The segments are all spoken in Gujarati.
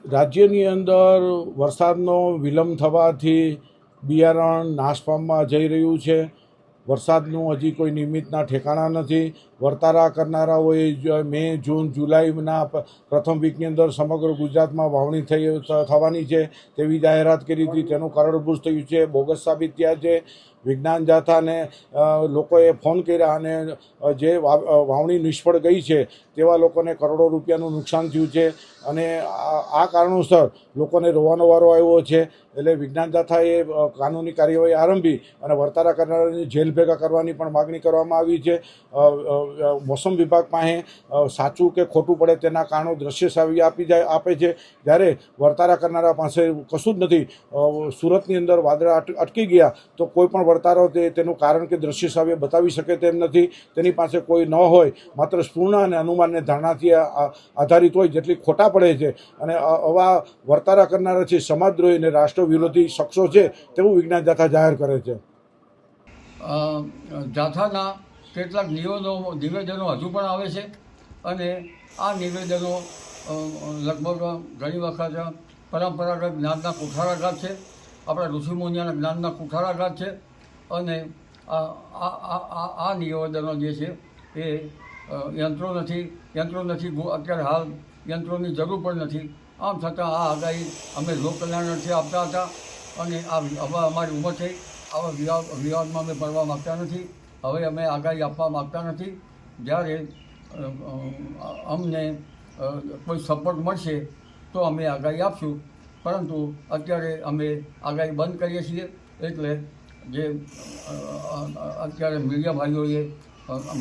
રાજ્યની અંદર વરસાદનો વિલંબ થવાથી બિયારણ નાશ પામવા જઈ રહ્યું છે. વરસાદનું હજી કોઈ નિમિત્તના ઠેકાણા નથી. વર્તારા કરનારાઓએ મે, જૂન, જુલાઈના પ્રથમ વીકની અંદર સમગ્ર ગુજરાતમાં વાવણી થવાની છે તેવી જાહેરાત કરી હતી. તેનું કરોડભૂત થયું છે, બોગસ સાબિત થયા છે. વિજ્ઞાન જાથાને લોકોએ ફોન કર્યા અને જે વાવણી નિષ્ફળ ગઈ છે તેવા લોકોને કરોડો રૂપિયાનું નુકસાન થયું છે અને આ કારણોસર લોકોને રોવાનો વારો આવ્યો છે. એટલે વિજ્ઞાન જાથાએ કાનૂની કાર્યવાહી આરંભી અને વર્તારા કરનારાની જેલ ભેગા કરવાની પણ માગણી કરવામાં આવી છે. મોસમ વિભાગ પાસે સાચું કે ખોટું પડે તેના કારણો દ્રશ્ય સાવી આપે છે, જ્યારે વર્તારા કરનારા પાસે કશું જ નથી. સુરતની અંદર વાદળા અટકી ગયા તો કોઈ પણ વર્તારો તેનું કારણ કે દ્રશ્ય સાવ્ય બતાવી શકે તેમ નથી. તેની પાસે કોઈ ન હોય, માત્ર સ્પૂર્ણ અને અનુમાનને ધારણાથી આધારિત હોય, જેટલી ખોટા પડે છે. અને આવા વર્તારા કરનારા છે સમાજદ્રોહી અને રાષ્ટ્ર વિરોધી શખ્સો છે તેવું વિજ્ઞાન જાથા જાહેર કરે છે. જાથાના કેટલાક નિવેદનો હજુ પણ આવે છે અને આ નિવેદનો લગભગ ઘણી વખત પરંપરાગત જ્ઞાનના કુઠારાઘાત છે, આપણા ઋષિમુનિયાના જ્ઞાનના કુઠારાઘાત છે. અને આ નિવેદનો જે છે એ યંત્રો નથી અત્યારે હાલ યંત્રોની જરૂર પણ નથી. આમ છતાં આ આગાહી અમે લોકકલ્યાણ અર્થે આપતા હતા અને હવે અમારી ઉંમર થઈ, આવા વિવાદમાં અમે પડવા માગતા નથી. હવે અમે આગાહી આપવા માગતા નથી. જ્યારે અમને કોઈ સપોર્ટ મળશે તો અમે આગાહી આપશું, પરંતુ અત્યારે અમે આગાહી બંધ કરીએ છીએ. એટલે જે અત્યારે મીડિયા ભાઈઓએ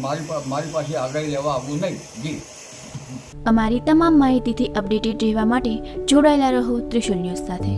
મારી પાસે આગાહી લેવા આવવું નહીં. જી, અમારી તમામ માહિતીથી અપડેટેડ રહેવા માટે જોડાયેલા રહો ત્રિશુલ ન્યૂઝ સાથે.